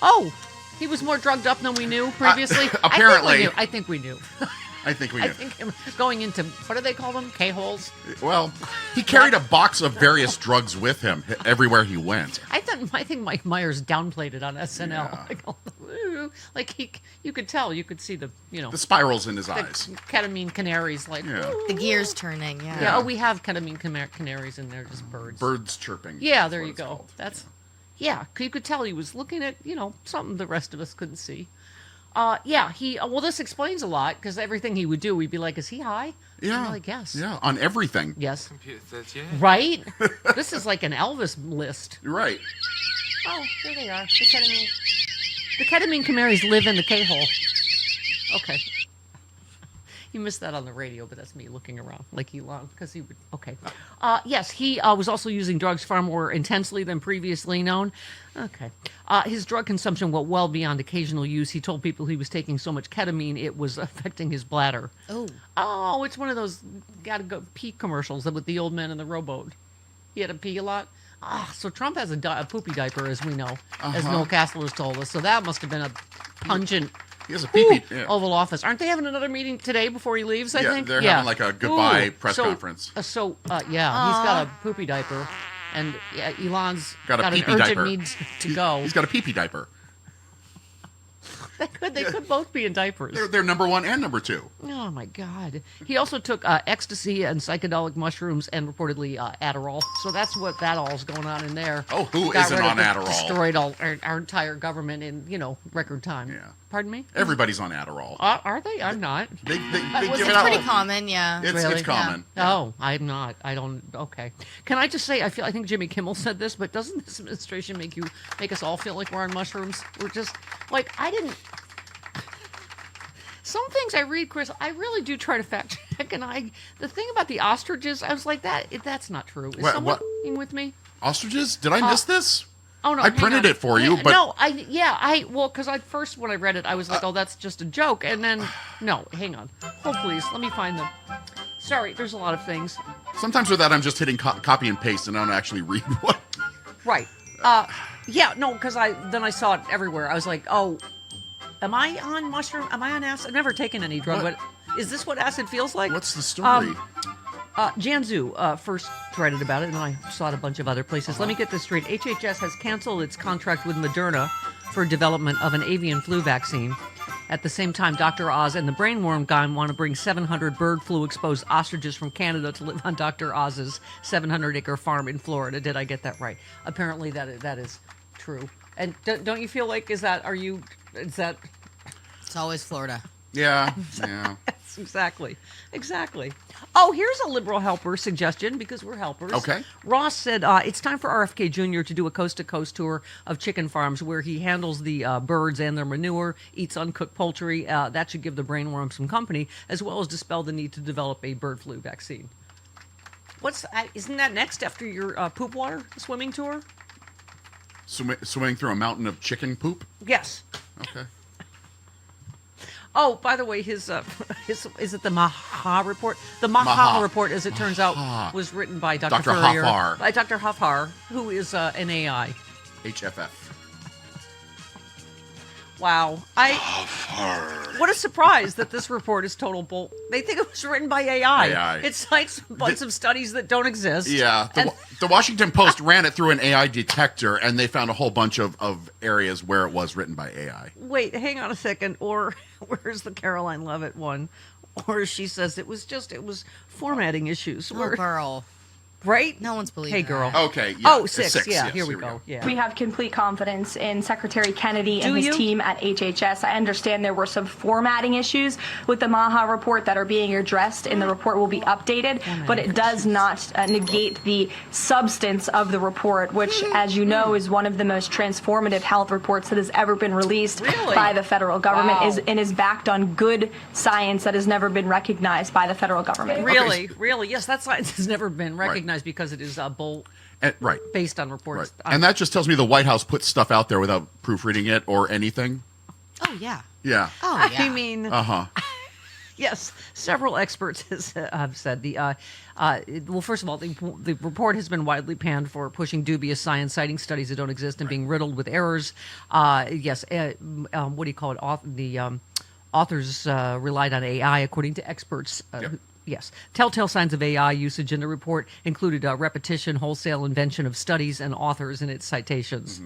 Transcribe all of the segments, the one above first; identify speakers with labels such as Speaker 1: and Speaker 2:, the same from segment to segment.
Speaker 1: Oh, he was more drugged up than we knew previously?
Speaker 2: Apparently.
Speaker 1: I think we knew.
Speaker 2: I think we knew.
Speaker 1: I think going into, what do they call them? K-holes?
Speaker 2: Well, he carried a box of various drugs with him everywhere he went.
Speaker 1: I think Mike Myers downplayed it on SNL.
Speaker 2: Yeah.
Speaker 1: You could tell, you could see the
Speaker 2: spirals in his
Speaker 1: the
Speaker 2: eyes.
Speaker 1: ketamine canaries,
Speaker 3: the gears turning.
Speaker 1: Yeah. Oh, we have ketamine canaries in there, just birds.
Speaker 2: Birds chirping.
Speaker 1: Yeah, there you go. You could tell he was looking at something the rest of us couldn't see. This explains a lot, because everything he would do, we'd be like, is he high?
Speaker 2: Yeah.
Speaker 1: Like, yes.
Speaker 2: Yeah, on everything.
Speaker 1: Yes.
Speaker 4: Computer says yeah.
Speaker 1: Right? This is like an Elvis list.
Speaker 2: Right.
Speaker 1: Oh, there they are. The ketamine canaries live in the K-hole. Okay. You missed that on the radio, but that's me looking around like Elon, because he would. Okay. Yes, he was also using drugs far more intensely than previously known. Okay. His drug consumption went well beyond occasional use. He told people he was taking so much ketamine it was affecting his bladder. Oh, it's one of those gotta go pee commercials with the old man in the rowboat. He had to pee a lot. So Trump has a poopy diaper, as we know, as Noel Castle has told us. So that must have been a pungent.
Speaker 2: He has a pee-pee. Yeah.
Speaker 1: Oval Office. Aren't they having another meeting today before he leaves, I think?
Speaker 2: They're having like a goodbye press conference.
Speaker 1: He's got a poopy diaper, and Elon's got an urgent
Speaker 2: diaper.
Speaker 1: need to go.
Speaker 2: He's got a pee-pee diaper.
Speaker 1: They could both be in diapers.
Speaker 2: They're number 1 and number 2.
Speaker 1: Oh, my God. He also took ecstasy and psychedelic mushrooms and reportedly Adderall. So that's what that all's going on in there.
Speaker 2: Oh, who isn't on Adderall?
Speaker 1: Destroyed our entire government in, record time.
Speaker 2: Yeah.
Speaker 1: Pardon me?
Speaker 2: Everybody's on Adderall.
Speaker 1: Are they? I'm not.
Speaker 2: They give it
Speaker 3: It's
Speaker 2: out.
Speaker 3: pretty common, yeah.
Speaker 2: It's common.
Speaker 1: Yeah. Oh, I'm not. I don't. Okay. Can I just say, I think Jimmy Kimmel said this, but doesn't this administration make us all feel like we're on mushrooms? We're just like, I didn't. Some things I read, Chris, I really do try to fact check, and the thing about the ostrich, I was like, that's not true. Is someone f***ing with me?
Speaker 2: Ostriches? Did I miss this?
Speaker 1: Oh no,
Speaker 2: I printed it for you, but
Speaker 1: no, because first when I read it, I was like, oh, that's just a joke, and then no, hang on, hold please, let me find them. Sorry, there's a lot of things.
Speaker 2: Sometimes with that, I'm just hitting copy and paste, and I don't actually read what.
Speaker 1: Right. Because I saw it everywhere. I was like, oh, am I on mushroom? Am I on acid? I've never taken any drug, but is this what acid feels like?
Speaker 2: What's the story?
Speaker 1: Janzu first read it about it, and I saw it a bunch of other places. Let me get this straight. HHS has canceled its contract with Moderna for development of an avian flu vaccine. At the same time, Dr. Oz and the Brainworm Gang want to bring 700 bird flu-exposed ostriches from Canada to live on Dr. Oz's 700-acre farm in Florida. Did I get that right? Apparently that is true. And don't you feel like, is that...
Speaker 3: It's always Florida.
Speaker 2: Yeah.
Speaker 1: Exactly. Oh, here's a liberal helper suggestion, because we're helpers.
Speaker 2: Okay.
Speaker 1: Ross said it's time for RFK Jr. to do a coast-to-coast tour of chicken farms where he handles the birds and their manure, eats uncooked poultry. That should give the brainworm some company, as well as dispel the need to develop a bird flu vaccine. Isn't that next after your poop water swimming tour?
Speaker 2: Swimming through a mountain of chicken poop?
Speaker 1: Yes.
Speaker 2: Okay.
Speaker 1: Oh, by the way, his is it the Maha report? The Maha report, as it turns out, was written by Dr. Furrier,
Speaker 2: Hoffar.
Speaker 1: by Dr. Hoffar, who is an AI.
Speaker 2: HFF.
Speaker 1: Wow. What a surprise that this report is total bull. They think it was written by AI. It cites a bunch of studies that don't exist.
Speaker 2: Yeah. The Washington Post ran it through an AI detector, and they found a whole bunch of areas where it was written by AI.
Speaker 1: Wait, hang on a second. Or where's the Caroline Levitt one? Or she says it was formatting issues.
Speaker 3: Oh, girl.
Speaker 1: Right?
Speaker 3: No one's believing
Speaker 1: Hey, girl.
Speaker 3: that.
Speaker 2: Okay. Yeah.
Speaker 1: Oh, six. Yeah,
Speaker 2: Yes,
Speaker 1: here we go. Yeah.
Speaker 5: We have complete confidence in Secretary Kennedy and
Speaker 1: Do
Speaker 5: his
Speaker 1: you?
Speaker 5: team at HHS. I understand there were some formatting issues with the Maha report that are being addressed, and the report will be updated, but it does not negate the substance of the report, which, as you know, is one of the most transformative health reports that has ever been released by the federal government.
Speaker 1: Wow.
Speaker 5: And is backed on good science that has never been recognized by the federal government.
Speaker 1: Really? Yes, that science has never been recognized because it is based on reports.
Speaker 2: Right. And that just tells me the White House puts stuff out there without proofreading it or anything.
Speaker 3: Oh, yeah.
Speaker 2: Yeah.
Speaker 3: Oh, yeah.
Speaker 1: I mean, Yes, several experts have said well, first of all, the report has been widely panned for pushing dubious science, citing studies that don't exist and being riddled with errors. Yes, what do you call it? The authors relied on AI, according to experts. Yes. Telltale signs of AI usage in the report included repetition, wholesale invention of studies, and authors in its citations.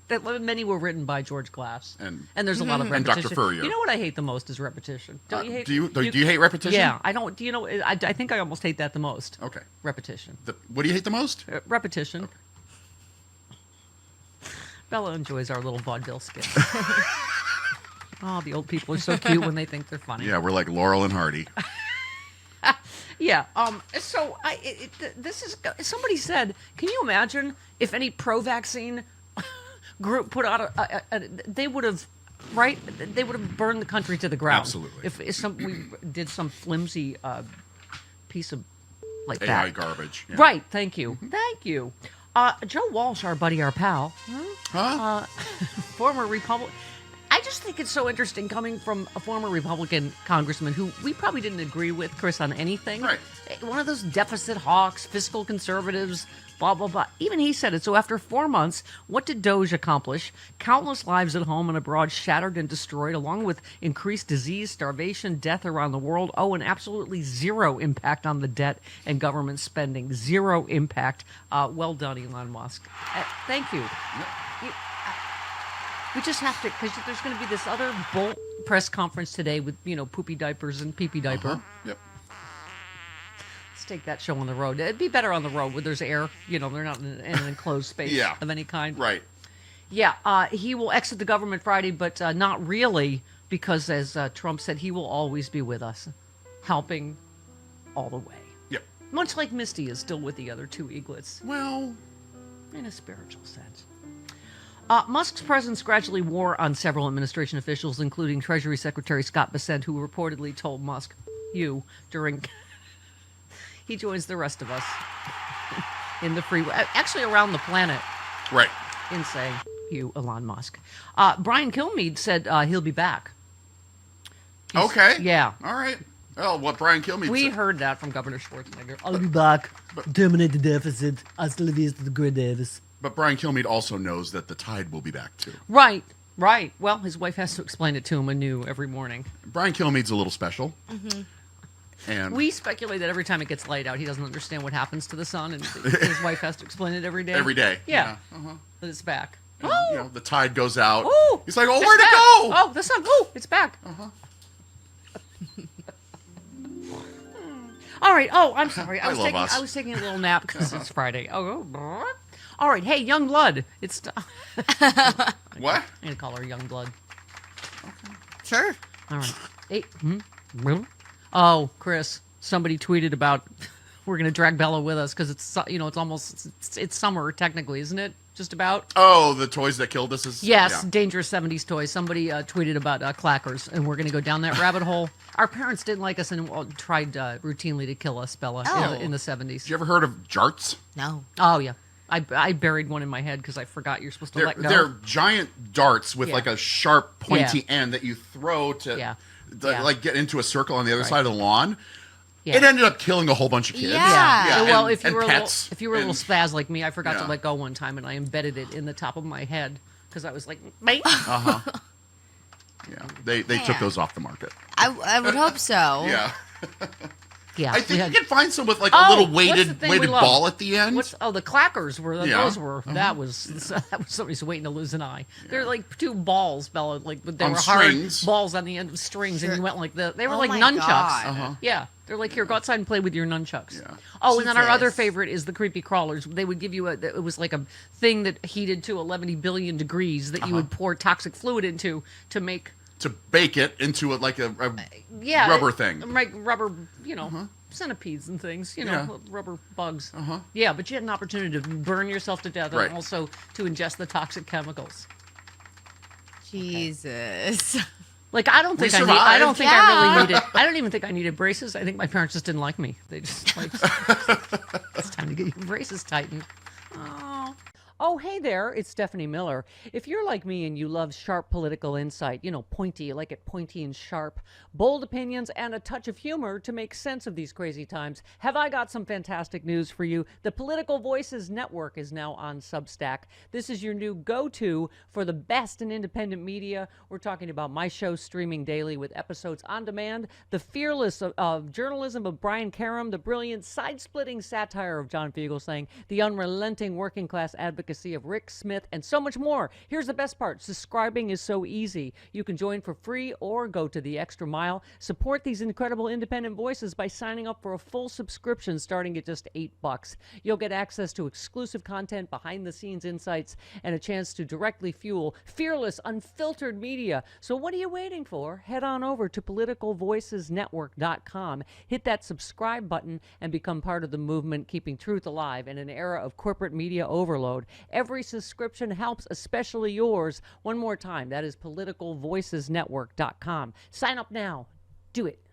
Speaker 1: That many were written by George Glass, and there's a lot of
Speaker 2: And
Speaker 1: repetition.
Speaker 2: Dr. Furrier.
Speaker 1: You know what I hate the most is repetition. Don't you hate?
Speaker 2: Do you hate repetition?
Speaker 1: Yeah, I don't. Do you know? I think I almost hate that the most.
Speaker 2: Okay.
Speaker 1: Repetition.
Speaker 2: What do you hate the most?
Speaker 1: Repetition. Bella enjoys our little vaudeville skit. Oh, the old people are so cute when they think they're funny.
Speaker 2: Yeah, we're like Laurel and Hardy.
Speaker 1: Yeah. So this is. Somebody said, can you imagine if any pro-vaccine group put out they would have, right? They would have burned the country to the ground.
Speaker 2: Absolutely.
Speaker 1: If we did some flimsy piece of like
Speaker 2: AI
Speaker 1: that.
Speaker 2: garbage. Yeah.
Speaker 1: Right. Thank you. Thank you. Joe Walsh, our buddy, our pal, former Republican. I just think it's so interesting coming from a former Republican congressman who we probably didn't agree with, Chris, on anything.
Speaker 2: Right.
Speaker 1: One of those deficit hawks, fiscal conservatives, blah, blah, blah. Even he said it. So after 4 months, what did Doge accomplish? Countless lives at home and abroad shattered and destroyed, along with increased disease, starvation, death around the world. Oh, and absolutely zero impact on the debt and government spending. Zero impact. Well done, Elon Musk. Thank you. We just have to, because there's going to be this other bull press conference today with, poopy diapers and pee-pee diaper.
Speaker 2: Yep.
Speaker 1: Let's take that show on the road. It'd be better on the road where there's air. They're not in an enclosed space of any kind.
Speaker 2: Right.
Speaker 1: Yeah, he will exit the government Friday, but not really, because as Trump said, he will always be with us, helping all the way.
Speaker 2: Yep.
Speaker 1: Much like Misty is still with the other two eaglets,
Speaker 2: Well,
Speaker 1: in a spiritual sense. Musk's presence gradually wore on several administration officials, including Treasury Secretary Scott Bessent, who reportedly told Musk, during... he joins the rest of us in the free... Actually, around the planet.
Speaker 2: right.
Speaker 1: In saying, Elon Musk. Brian Kilmeade said he'll be back.
Speaker 2: Okay.
Speaker 1: Yeah.
Speaker 2: All right. Well, what Brian Kilmeade
Speaker 1: We
Speaker 2: said.
Speaker 1: heard that from Governor Schwarzenegger. I'll be back. Terminate the deficit. Hasta la vista, the good Davis.
Speaker 2: But Brian Kilmeade also knows that the tide will be back, too.
Speaker 1: Right. Well, his wife has to explain it to him anew every morning.
Speaker 2: Brian Kilmeade's a little special. Mm-hmm. And
Speaker 1: We speculate that every time it gets light out, he doesn't understand what happens to the sun, and his wife has to explain it every day.
Speaker 2: every day.
Speaker 1: Yeah.
Speaker 2: Uh-huh.
Speaker 1: That it's back.
Speaker 2: And, the tide goes out.
Speaker 1: Ooh,
Speaker 2: He's like, oh,
Speaker 1: it's
Speaker 2: where'd it
Speaker 1: back.
Speaker 2: go?
Speaker 1: Oh, the sun. Ooh, it's back. All right. Oh, I'm sorry.
Speaker 2: I love us.
Speaker 1: I was taking a little nap because it's Friday. Oh. All right. Hey, Young Blood. It's.
Speaker 2: What?
Speaker 1: I'm gonna call her Young Blood.
Speaker 3: Sure.
Speaker 1: All right. Hey. Really? Oh, Chris. Somebody tweeted about we're gonna drag Bella with us because it's it's almost it's summer technically, isn't it? Just about.
Speaker 2: Oh, the toys that killed us is...
Speaker 1: Yes,
Speaker 2: Yeah.
Speaker 1: dangerous 70s toys. Somebody tweeted about clackers, and we're going to go down that rabbit hole. Our parents didn't like us and tried routinely to kill us, Bella, in the 70s.
Speaker 2: You ever heard of jarts?
Speaker 3: No.
Speaker 1: Oh, yeah. I buried one in my head because I forgot you're supposed to let go.
Speaker 2: They're giant darts with
Speaker 1: Yeah.
Speaker 2: like a sharp, pointy
Speaker 1: Yeah.
Speaker 2: end that you throw to
Speaker 1: Yeah.
Speaker 2: like get into a circle on the other
Speaker 1: Right.
Speaker 2: side of the lawn.
Speaker 1: Yeah.
Speaker 2: It ended up killing a whole bunch of kids.
Speaker 3: Yeah.
Speaker 1: So, well,
Speaker 2: and-
Speaker 1: if you
Speaker 2: and
Speaker 1: were
Speaker 2: pets
Speaker 1: a little
Speaker 2: and-
Speaker 1: spaz like me, I forgot to
Speaker 2: Yeah.
Speaker 1: let go one time, and I embedded it in the top of my head because I was like, mate.
Speaker 2: Yeah, they took
Speaker 3: Man.
Speaker 2: those off the market.
Speaker 3: I would hope so.
Speaker 2: Yeah,
Speaker 1: Yeah,
Speaker 2: I think
Speaker 1: we had-
Speaker 2: you can find some with like
Speaker 1: Oh,
Speaker 2: a little
Speaker 1: what's the
Speaker 2: weighted
Speaker 1: thing we love?
Speaker 2: ball at the end.
Speaker 1: The clackers were
Speaker 2: Yeah.
Speaker 1: those were that was somebody's waiting to lose an eye. They're like two balls, Bella, like but they
Speaker 2: On
Speaker 1: were
Speaker 2: strings.
Speaker 1: hard balls on the end of strings, and you went like they were
Speaker 3: Oh
Speaker 1: like
Speaker 3: my
Speaker 1: nunchucks.
Speaker 3: God.
Speaker 1: Yeah, they're like here, go outside and play with your nunchucks.
Speaker 2: Yeah.
Speaker 1: Oh, and then our other
Speaker 3: Jesus.
Speaker 1: favorite is the creepy crawlers. They would give you it was like a thing that heated to 11 billion degrees that you would pour toxic fluid into to make
Speaker 2: to bake it into like a
Speaker 1: yeah
Speaker 2: rubber thing.
Speaker 1: like rubber, centipedes and things,
Speaker 2: Yeah.
Speaker 1: rubber bugs. Yeah, but you had an opportunity to burn yourself to death
Speaker 2: Right.
Speaker 1: and also to ingest the toxic chemicals.
Speaker 3: Jesus.
Speaker 1: Like I don't think I
Speaker 2: survived.
Speaker 1: don't think I
Speaker 3: Yeah.
Speaker 1: really needed. I don't even think I needed braces. I think my parents just didn't like me. They just like it's time to get your braces tightened. Oh. Oh, hey there, it's Stephanie Miller. If you're like me and you love sharp political insight, pointy, you like it pointy and sharp, bold opinions, and a touch of humor to make sense of these crazy times, have I got some fantastic news for you. The Political Voices Network is now on Substack. This is your new go-to for the best in independent media. We're talking about my show streaming daily with episodes on demand, the fearless of journalism of Brian Karem, the brilliant side-splitting satire of John Fugelsang, the unrelenting working class advocacy of Rick Smith, and so much more. Here's the best part. Subscribing is so easy. You can join for free or go to the extra mile. Support these incredible independent voices by signing up for a full subscription starting at just $8. You'll get access to exclusive content, behind-the-scenes insights, and a chance to directly fuel fearless, unfiltered media. So what are you waiting for? Head on over to politicalvoicesnetwork.com. Hit that subscribe button and become part of the movement keeping truth alive in an era of corporate media overload. Every subscription helps, especially yours. One more time, that is politicalvoicesnetwork.com. Sign up now. Do it.